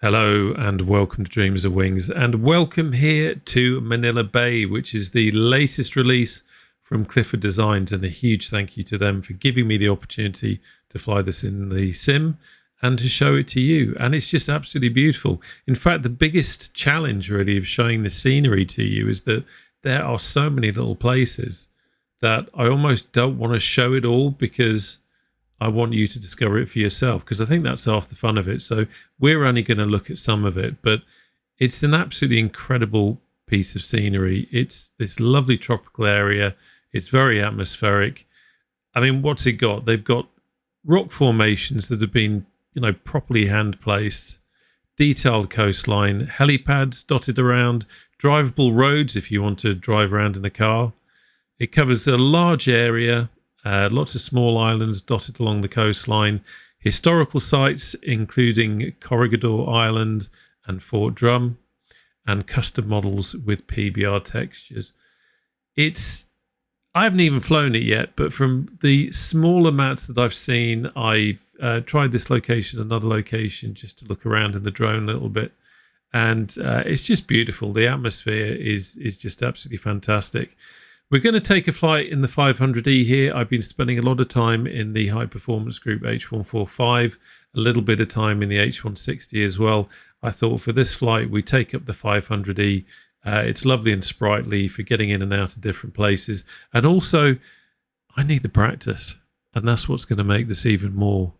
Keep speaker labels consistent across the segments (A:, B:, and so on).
A: Hello and welcome to Dreams of Wings, and welcome here to Manila Bay, which is the latest release from CLi4D Designs, and a huge thank you to them for giving me the opportunity to fly this in the sim and to show it to you. And it's just absolutely beautiful. In fact, the biggest challenge really of showing the scenery to you is that there are so many little places that I almost don't want to show it all, because I want you to discover it for yourself, because I think that's half the fun of it. So we're only going to look at some of it, but it's an absolutely incredible piece of scenery. It's this lovely tropical area. It's very atmospheric. I mean, what's it got? They've got rock formations that have been, properly hand placed, detailed coastline, helipads dotted around, drivable roads if you want to drive around in a car. It covers a large area. Lots of small islands dotted along the coastline, historical sites including Corregidor Island and Fort Drum, and custom models with PBR textures. I haven't even flown it yet, but from the smaller mats that I've seen, I've tried this location, another location, just to look around in the drone a little bit, and it's just beautiful. The atmosphere is just absolutely fantastic. We're going to take a flight in the 500E here. I've been spending a lot of time in the high performance group H145, a little bit of time in the H160 as well. I thought for this flight, we take up the 500E. It's lovely and sprightly for getting in and out of different places. And also, I need the practice. And that's what's going to make this even more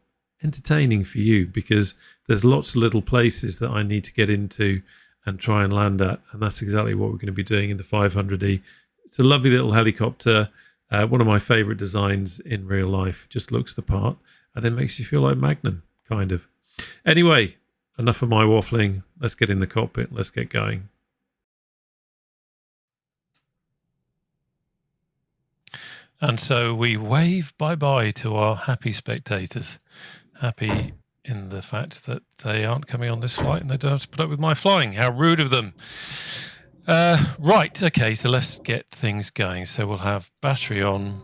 A: entertaining for you, because there's lots of little places that I need to get into and try and land at. And that's exactly what we're going to be doing in the 500E. It's a lovely little helicopter, one of my favourite designs in real life. Just looks the part, and it makes you feel like Magnum, kind of. Anyway, enough of my waffling. Let's get in the cockpit. Let's get going. And so we wave bye-bye to our happy spectators. Happy in the fact that they aren't coming on this flight and they don't have to put up with my flying. How rude of them. Right, okay, so let's get things going. So we'll have battery on.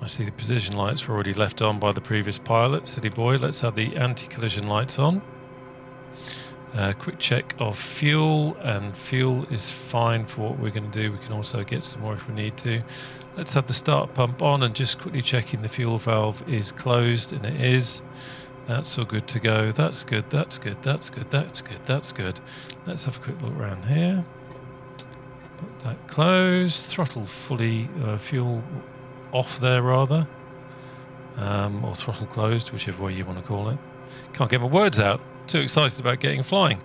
A: I see the position lights were already left on by the previous pilot, City Boy. Let's have the anti-collision lights on. Quick check of fuel, and fuel is fine for what we're going to do. We can also get some more if we need to. Let's have the start pump on, and just quickly checking the fuel valve is closed, and it is. That's all good to go. That's good, that's good, that's good, that's good, that's good. Let's have a quick look around here. Put that closed, throttle fully, fuel off there rather, or throttle closed, whichever way you want to call it. Can't get my words out, too excited about getting flying.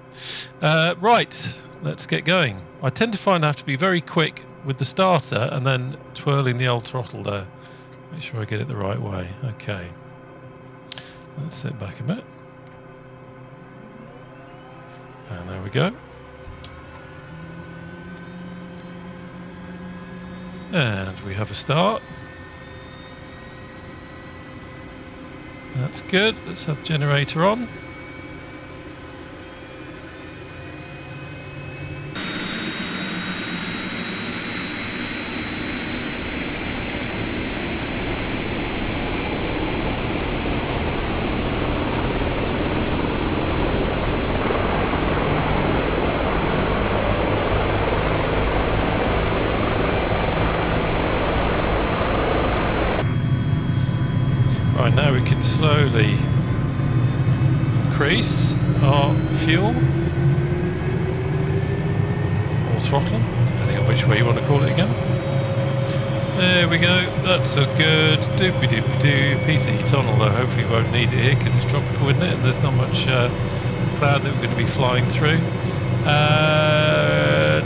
A: Right, let's get going. I tend to find I have to be very quick with the starter and then twirling the old throttle there. Make sure I get it the right way. Okay, let's sit back a bit. And there we go. And we have a start. That's good. Let's have generator on. Right, now we can slowly increase our fuel or throttle, depending on which way you want to call it again. There we go, that's all good. Doopy doopy doo. Piece of heat on, although hopefully we won't need it here because it's tropical, isn't it? And there's not much cloud that we're going to be flying through.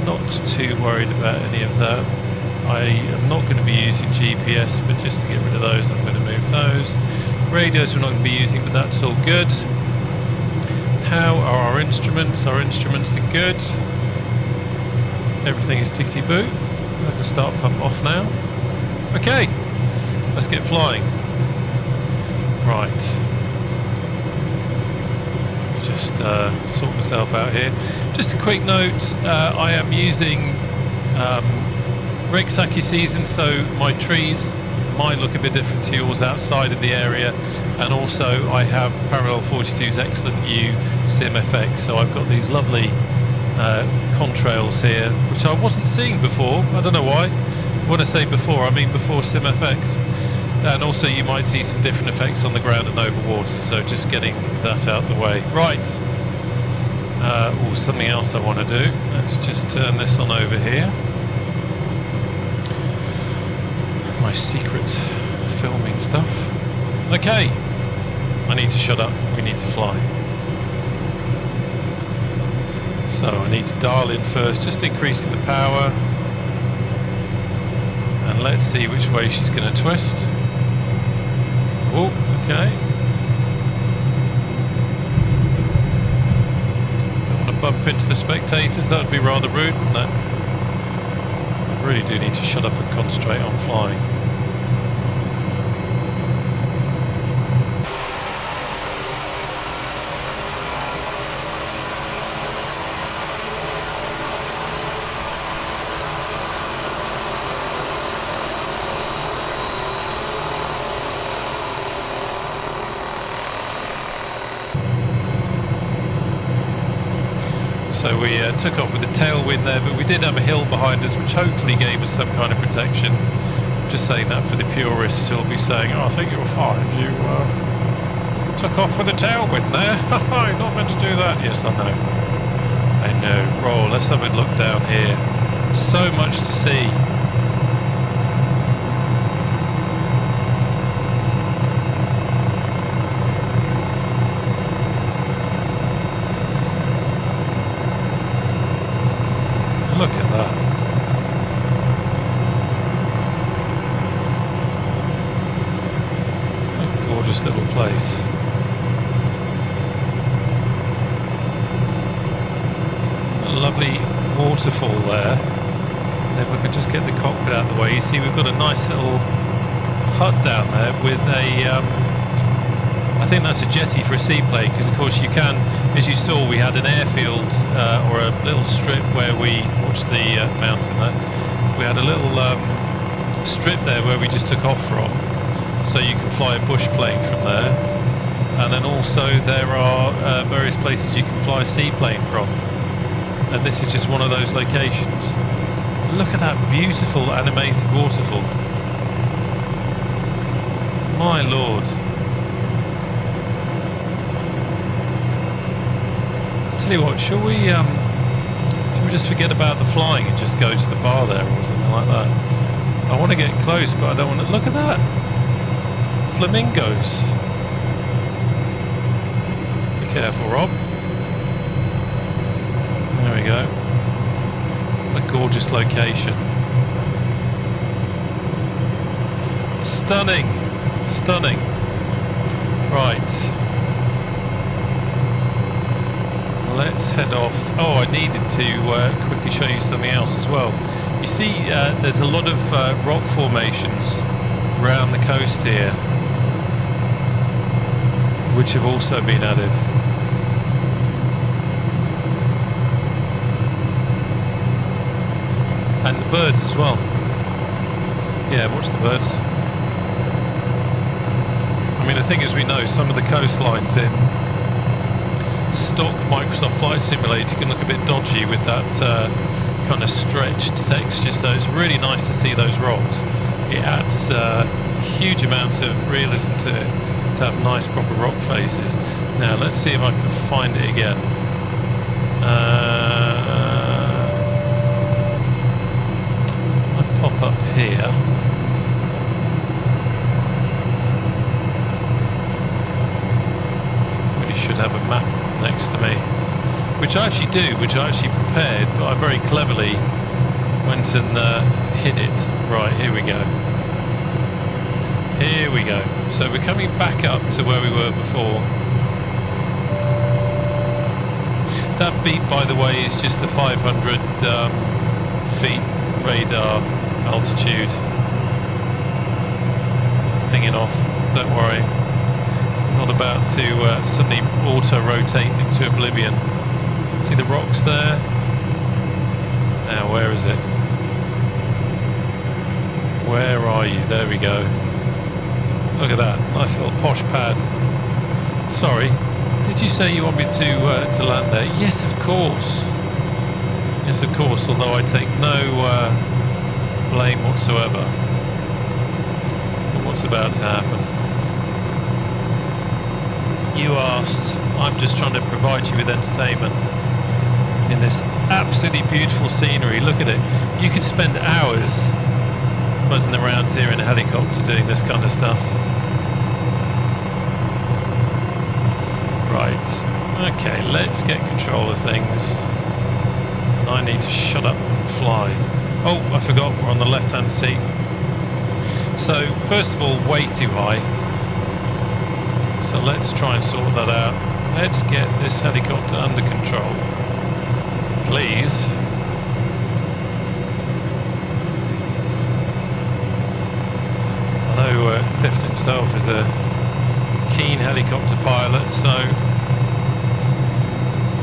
A: Not too worried about any of that. I am not going to be using GPS, but just to get rid of those, I'm going to move those. Radios we're not going to be using, but that's all good. How are our instruments? Our instruments are good. Everything is tickety-boo. Have the start pump off now. Okay, let's get flying. Right. Let me just sort myself out here. Just a quick note, I am using Rexaki season, so my trees might look a bit different to yours outside of the area. And also I have Parallel 42's excellent new SimFX, so I've got these lovely contrails here, which I wasn't seeing before. I don't know why. When I say before, I mean before SimFX. And also you might see some different effects on the ground and over water, so just getting that out the way. Right, something else I want to do. Let's just turn this on over here. My secret filming stuff. Okay, I need to shut up, we need to fly. So I need to dial in first, just increasing the power. And let's see which way she's going to twist. Oh, okay. Don't want to bump into the spectators, that would be rather rude, wouldn't it? I really do need to shut up and concentrate on flying. So we took off with a tailwind there, but we did have a hill behind us, which hopefully gave us some kind of protection. I'm just saying that for the purists who'll be saying, oh, I think you're fine. You took off with a tailwind there. You're not meant to do that. Yes, I know. I know. Roll. Let's have a look down here. So much to see. Look at that. What a gorgeous little place. A lovely waterfall there. And if I could just get the cockpit out of the way, you see we've got a nice little hut down there with a I think that's a jetty for a seaplane, because of course you can, as you saw, we had an airfield or a little strip where we watched the mountain there. We had a little strip there where we just took off from, so you can fly a bush plane from there. And then also there are various places you can fly a seaplane from. And this is just one of those locations. Look at that beautiful animated waterfall. My lord. Tell you what, shall we just forget about the flying and just go to the bar there or something like that? I want to get close, but I don't want to. Look at that, flamingos. Be careful, Rob. There we go. What a gorgeous location. Stunning, stunning. Right. Let's head off. Oh, I needed to quickly show you something else as well. You see, there's a lot of rock formations around the coast here, which have also been added. And the birds as well. Yeah, watch the birds. I mean, I think, as we know, some of the coastlines in stock Microsoft Flight Simulator can look a bit dodgy with that kind of stretched texture, so it's really nice to see those rocks. It adds huge amounts of realism to it, to have nice proper rock faces. Now let's see if I can find it again. I pop up here. Really should have a map next to me, which I actually do, which I actually prepared, but I very cleverly went and hid it. Right, here we go. Here we go. So we're coming back up to where we were before. That beep, by the way, is just the 500 feet radar altitude. Hanging off, don't worry. Not about to suddenly auto-rotate into oblivion. See the rocks there? Now, where is it? Where are you? There we go. Look at that, nice little posh pad. Sorry, did you say you want me to land there? Yes, of course. Yes, of course, although I take no blame whatsoever for what's about to happen. You asked, I'm just trying to provide you with entertainment in this absolutely beautiful scenery. Look at it. You could spend hours buzzing around here in a helicopter doing this kind of stuff. Right, okay, let's get control of things. I need to shut up and fly. Oh, I forgot, we're on the left-hand seat. So, first of all, way too high. So let's try and sort that out. Let's get this helicopter under control. Please. I know Clifton himself is a keen helicopter pilot, so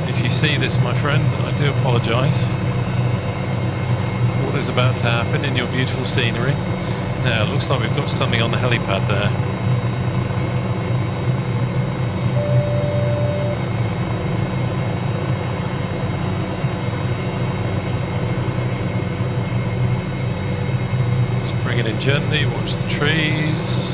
A: if you see this, my friend, I do apologise for what is about to happen in your beautiful scenery. Now, it looks like we've got something on the helipad there. Just bring it in gently, watch the trees.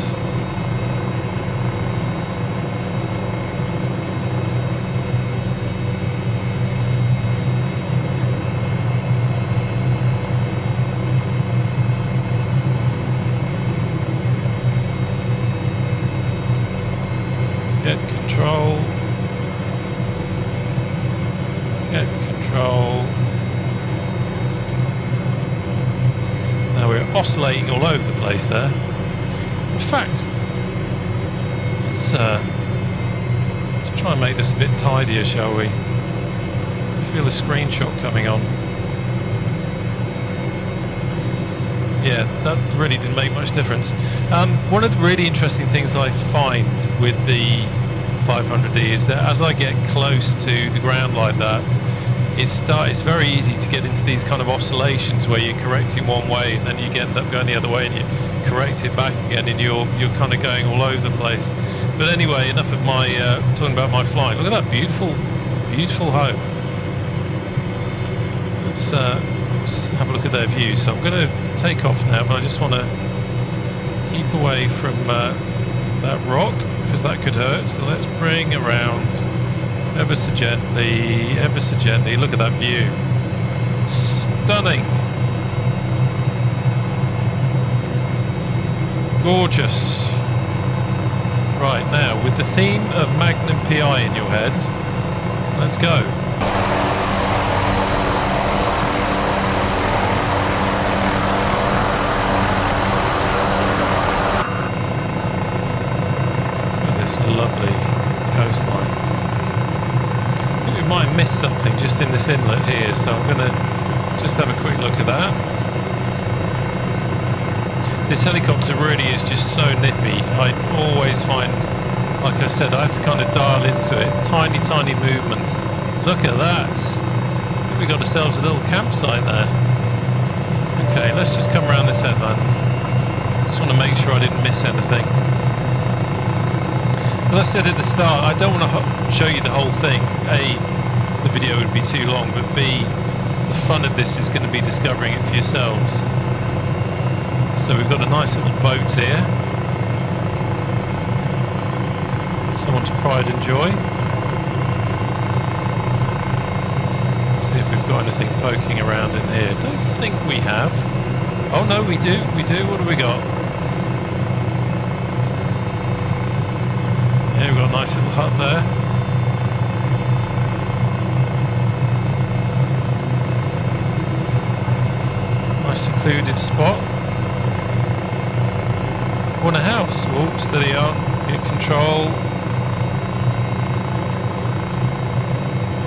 A: Get control. Get control. Now we're oscillating all over the place there. In fact, let's try and make this a bit tidier, shall we? I feel a screenshot coming on. Yeah, that really didn't make much difference. One of the really interesting things I find with the 500D is that as I get close to the ground like that, it's very easy to get into these kind of oscillations where you're correcting one way and then you end up going the other way and you correct it back again and you're kind of going all over the place. But anyway, enough of my talking about my flying. Look at that beautiful, beautiful home. Let's have a look at their view. So I'm going to take off now, but I just want to keep away from that rock because that could hurt. So let's bring around ever so gently, ever so gently. Look at that view. Stunning. Gorgeous. Right, now with the theme of Magnum PI in your head, let's go. Lovely coastline. I think we might have missed something just in this inlet here, so I'm going to just have a quick look at that. This helicopter really is just so nippy. I always find, like I said, I have to kind of dial into it. Tiny, tiny movements. Look at that. I think we got ourselves a little campsite there. Okay, let's just come around this headland. Just want to make sure I didn't miss anything. As I said at the start, I don't want to show you the whole thing. A, the video would be too long, but B, the fun of this is going to be discovering it for yourselves. So we've got a nice little boat here. Someone's pride and joy. See if we've got anything poking around in here. Don't think we have. Oh no, we do. What have we got? Yeah, we've got a nice little hut there. Nice secluded spot. Want a house? Oh, steady on. Get control.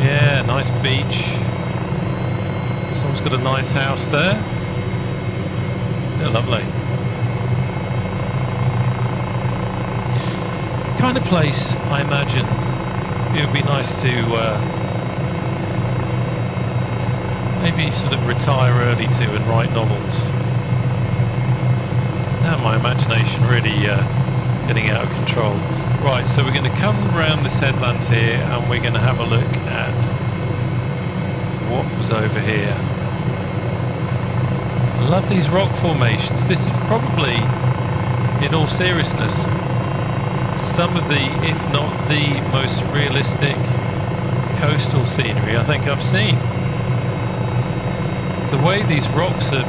A: Yeah, nice beach. Someone's got a nice house there. Yeah, lovely. Kind of place I imagine it would be nice to maybe sort of retire early to and write novels. Now my imagination really getting out of control. Right, so we're going to come around this headland here and we're going to have a look at what was over here. I love these rock formations. This is probably, in all seriousness, some of the, if not the most realistic coastal scenery I think I've seen. The way these rocks are,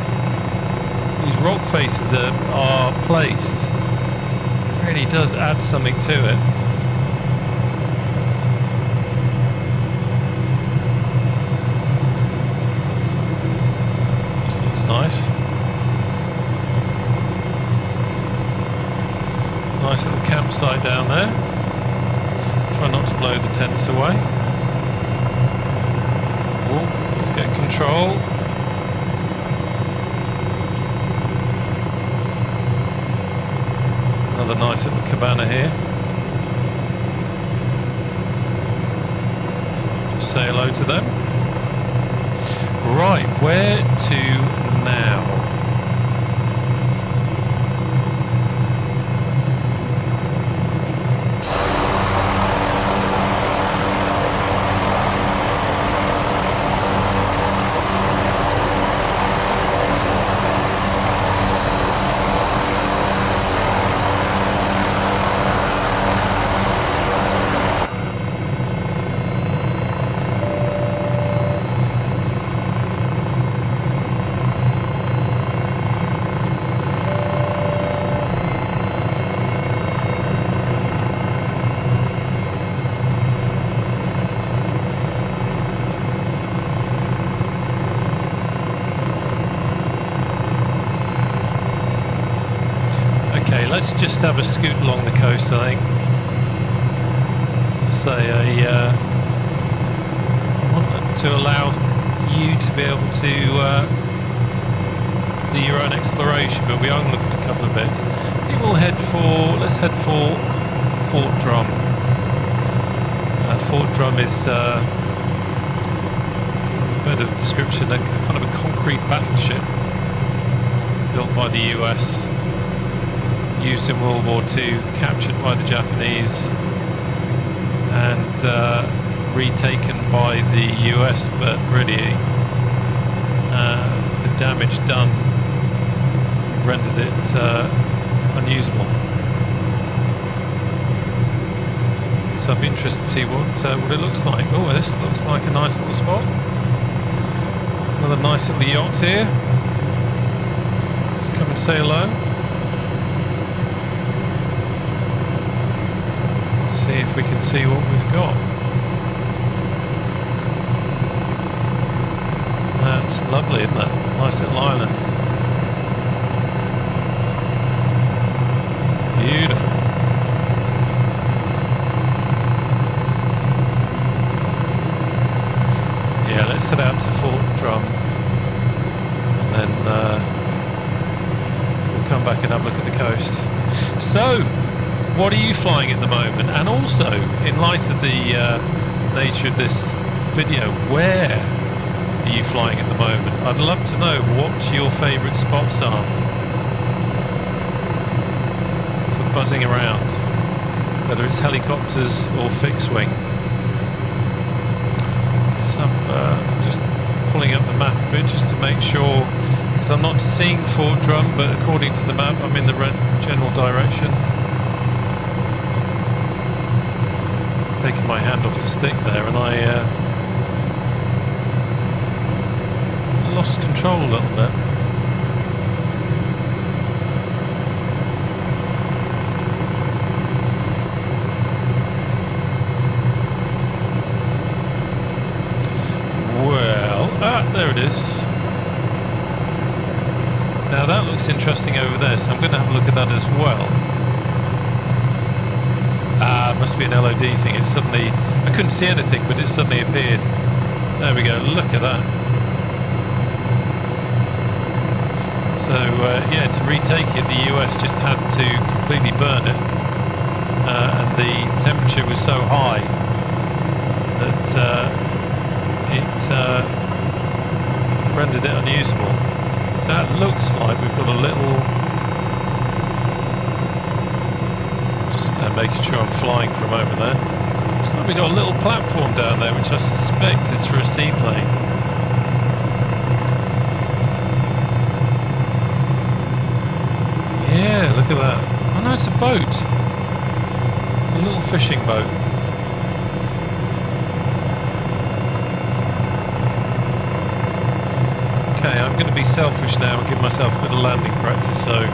A: these rock faces are placed, really does add something to it. This looks nice. Nice little campsite down there. Try not to blow the tents away. Oh, let's get control. Another nice little cabana here. Just say hello to them. Right, where to now? Let's just have a scoot along the coast, I think. As I say, I want to allow you to be able to do your own exploration, but we are going to look at a couple of bits. I think we'll head for, let's head for Fort Drum. Fort Drum is a bit of description, a kind of a concrete battleship built by the US. Used in World War II, captured by the Japanese and retaken by the US, but really the damage done rendered it unusable. So I'd be interested to see what it looks like. Oh, this looks like a nice little spot. Another nice little yacht here. Let's come and say hello. See if we can see what we've got. That's lovely, isn't it? Nice little island. Beautiful. Yeah, let's head out to Fort Drum and then we'll come back and have a look at the coast. So, what are you flying at the moment? And also, in light of the nature of this video, where are you flying at the moment? I'd love to know what your favourite spots are for buzzing around, whether it's helicopters or fixed wing. So I'm just pulling up the map a bit just to make sure, because I'm not seeing Fort Drum, but according to the map I'm in the general direction. Taking my hand off the stick there, and I lost control a little bit. Well, there it is. Now that looks interesting over there, so I'm going to have a look at that as well. Must be an LOD thing. It suddenly, I couldn't see anything, but it suddenly appeared. There we go, look at that. So yeah, to retake it, the US just had to completely burn it, and the temperature was so high that it rendered it unusable. That looks like we've got a little Just making sure I'm flying for a moment there. Looks like we got a little platform down there, which I suspect is for a seaplane. Yeah, look at that. Oh no, it's a boat. It's a little fishing boat. Okay, I'm going to be selfish now and give myself a bit of landing practice, so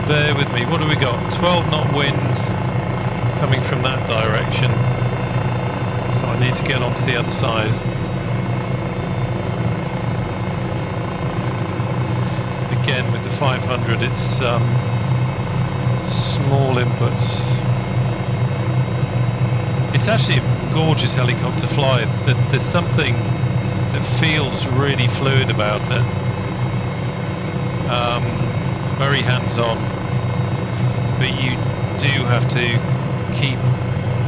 A: bear with me. What do we got? 12 knot wind coming from that direction. So I need to get onto the other side. Again, with the 500, it's small inputs. It's actually a gorgeous helicopter fly. There's something that feels really fluid about it. Very hands-on, but you do have to keep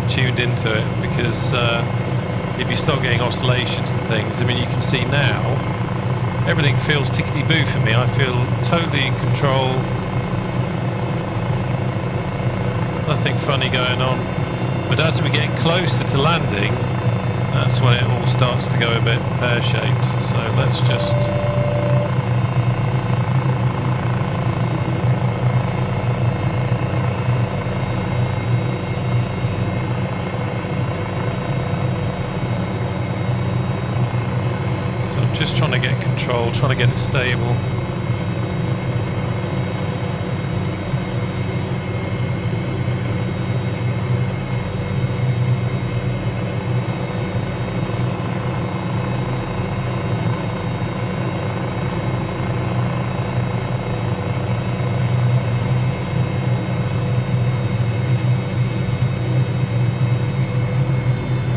A: tuned into it, because if you start getting oscillations and things, I mean, you can see now everything feels tickety-boo for me. I feel totally in control, nothing funny going on. But as we get closer to landing, that's when it all starts to go a bit pear-shaped. So let's just... So I'm just trying to get control, trying to get it stable.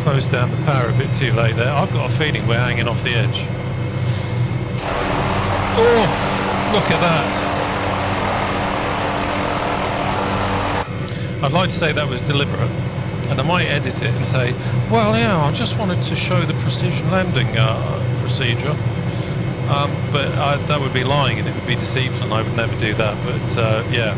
A: Closed down the power a bit too late there. I've got a feeling we're hanging off the edge. Oh, look at that. I'd like to say that was deliberate, and I might edit it and say, well, yeah, I just wanted to show the precision landing procedure. But that would be lying, and it would be deceitful, and I would never do that. But yeah.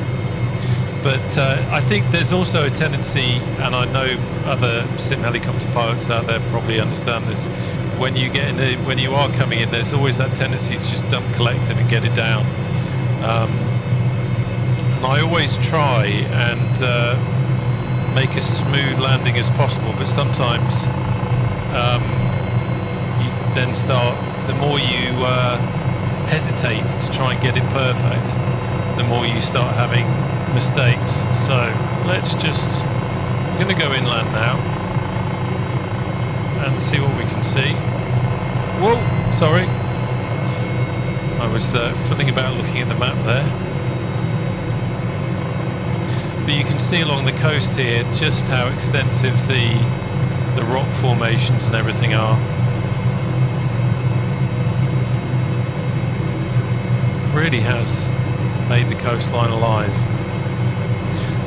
A: But I think there's also a tendency, and I know other sim helicopter pilots out there probably understand this, when you get in when you are coming in, there's always that tendency to just dump collective and get it down. And I always try and make as smooth landing as possible, but sometimes you then start, the more you hesitate to try and get it perfect, the more you start having mistakes. So let's just, I'm going to go inland now and see what we can see. Whoa, sorry, I was fiddling about looking at the map there, but you can see along the coast here just how extensive the rock formations and everything are. Really has made the coastline alive.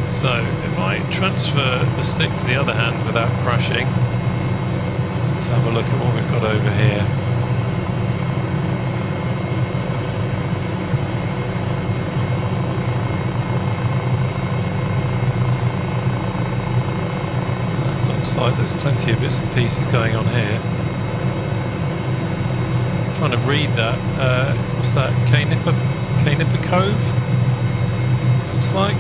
A: So if I transfer the stick to the other hand without crashing, let's have a look at what we've got over here. That looks like there's plenty of bits and pieces going on here. I'm trying to read that. What's that? K-Nipper Cove? Looks like.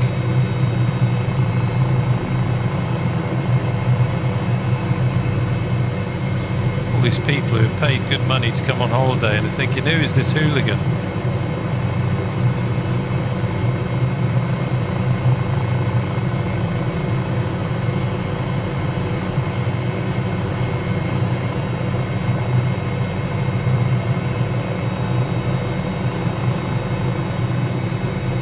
A: All these people who have paid good money to come on holiday and are thinking, who is this hooligan?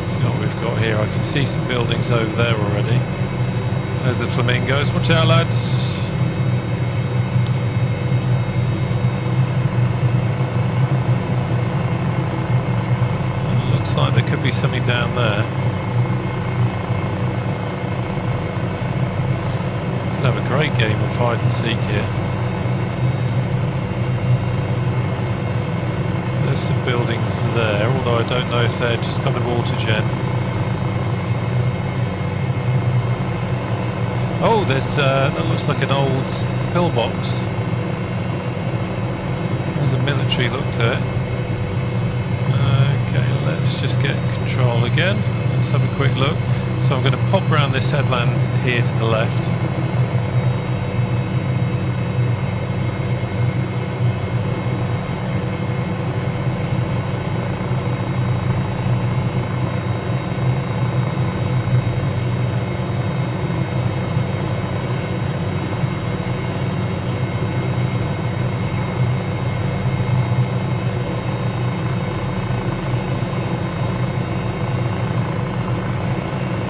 A: See what we've got here. I can see some buildings over there already. There's the flamingos. Watch out, lads. Like there could be something down there. Could have a great game of hide and seek here. There's some buildings there, although I don't know if they're just kind of autogen. Oh, there's that looks like an old pillbox. There's a military look to it. Okay, let's just get control again. Let's have a quick look. So I'm going to pop around this headland here to the left.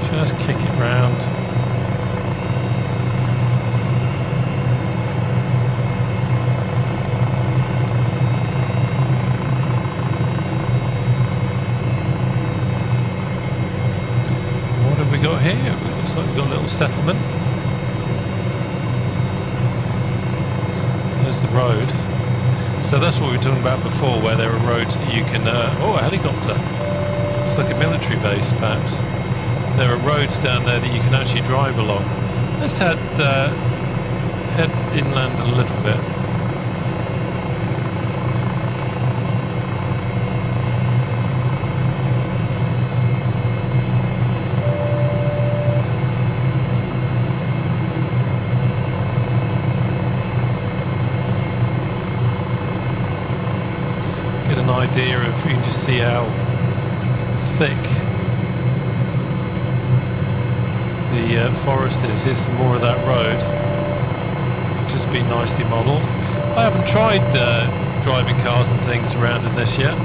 A: Just kick it round. What have we got here? It looks like we've got a little settlement. There's the road. So that's what we were talking about before, where there are roads that you can... oh, a helicopter. Looks like a military base, perhaps. There are roads down there that you can actually drive along. Let's head inland a little bit. Get an idea of, you can just see how thick the forest is. Here's some more of that road, which has been nicely modelled. I haven't tried driving cars and things around in this yet.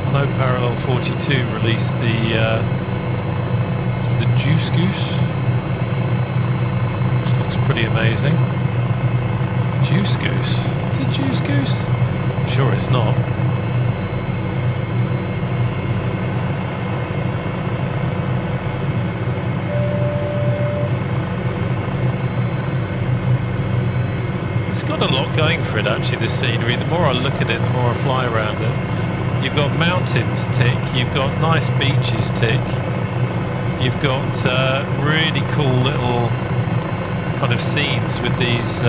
A: I know Parallel 42 released the Juice Goose, which looks pretty amazing. Juice Goose? Is it Juice Goose? I'm sure it's not. It's got a lot going for it, actually, this scenery. The more I look at it, the more I fly around it. You've got mountains tick, you've got nice beaches tick, you've got really cool little kind of scenes with these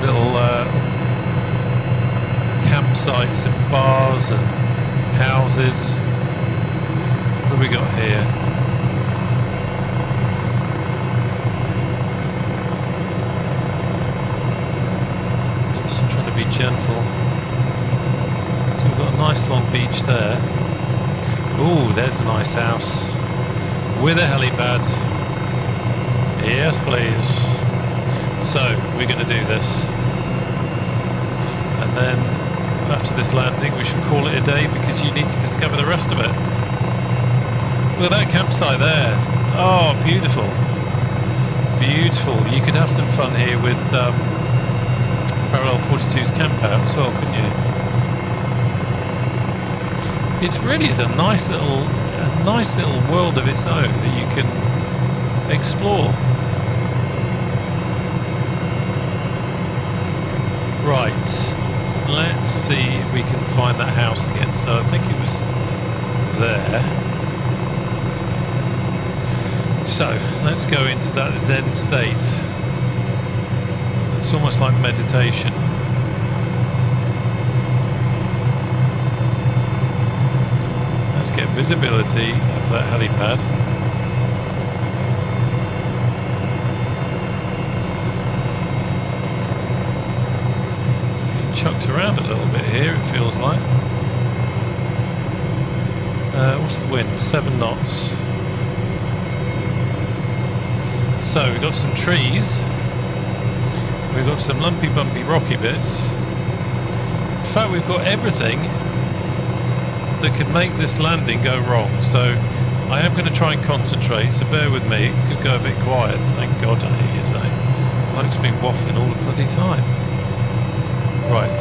A: little campsites and bars and houses. What have we got here? Be gentle. So we've got a nice long beach there. Ooh, there's a nice house with a helipad. Yes, please. So we're going to do this, and then after this landing we should call it a day, because you need to discover the rest of it. Look at that campsite there. Oh, beautiful, beautiful. You could have some fun here with Parallel 42's camp out as well, couldn't you? It really is a nice little world of its own that you can explore. Right, let's see if we can find that house again. So I think it was there. So let's go into that Zen state. It's almost like meditation. Let's get visibility of that helipad. Getting chucked around a little bit here, it feels like. What's the wind? 7 knots. So we've got some trees. We've got some lumpy, bumpy, rocky bits. In fact, we've got everything that could make this landing go wrong. So I am going to try and concentrate, so bear with me. It could go a bit quiet. Thank God I hear you say. Bloke's been waffling all the bloody time. Right.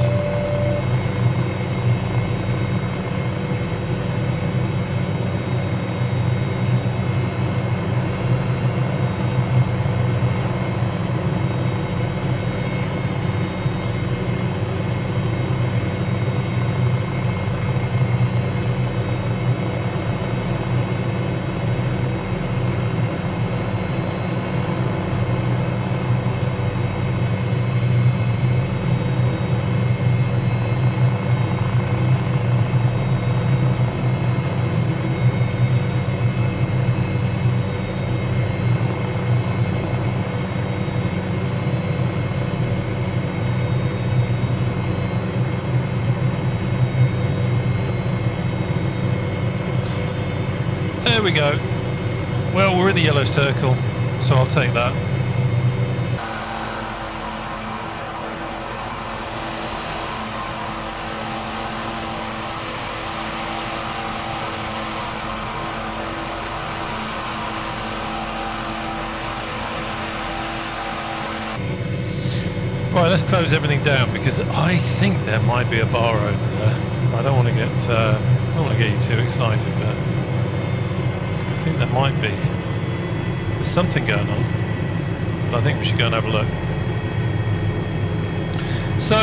A: we go. Well, we're in the yellow circle, so I'll take that. Right, let's close everything down because I think there might be a bar over there. I don't want to get you too excited, but I think there might be. There's something going on, but I think we should go and have a look. So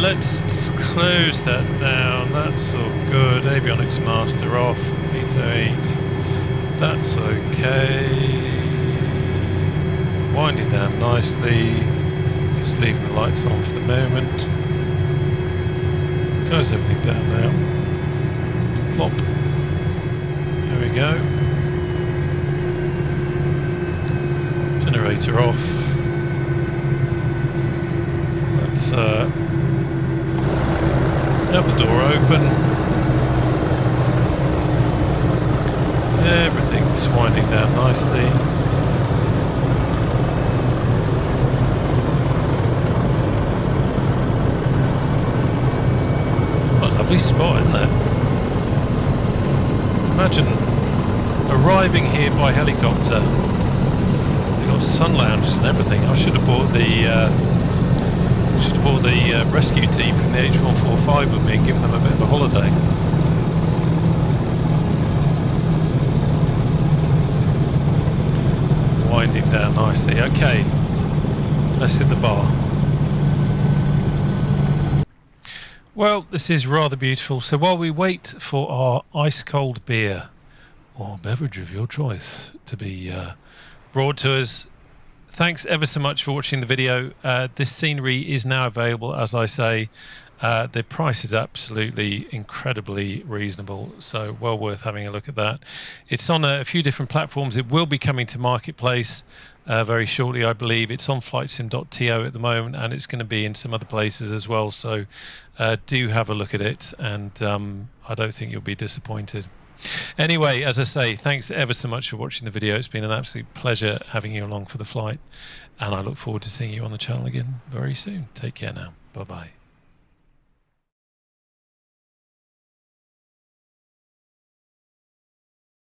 A: let's close that down. That's all good. Avionics master off. Peter 8. That's okay. Winding down nicely. Just leaving the lights on for the moment. Close everything down now. Plop. There we go. Generator off. Let's have the door open. Everything's winding down nicely. Lovely spot, isn't it? Imagine arriving here by helicopter. They've got sun lounges and everything. I should have brought the rescue team from the H145 with me and given them a bit of a holiday. Winding down nicely. Okay, let's hit the bar. Well, this is rather beautiful. So while we wait for our ice-cold beer or beverage of your choice to be brought to us, thanks ever so much for watching the video. This scenery is now available, as I say. The price is absolutely incredibly reasonable, so well worth having a look at that. It's on a few different platforms. It will be coming to Marketplace very shortly, I believe. It's on flightsim.to at the moment, and it's going to be in some other places as well, so do have a look at it, and I don't think you'll be disappointed. Anyway, as I say, thanks ever so much for watching the video. It's been an absolute pleasure having you along for the flight, and I look forward to seeing you on the channel again very soon. Take care now. Bye-bye.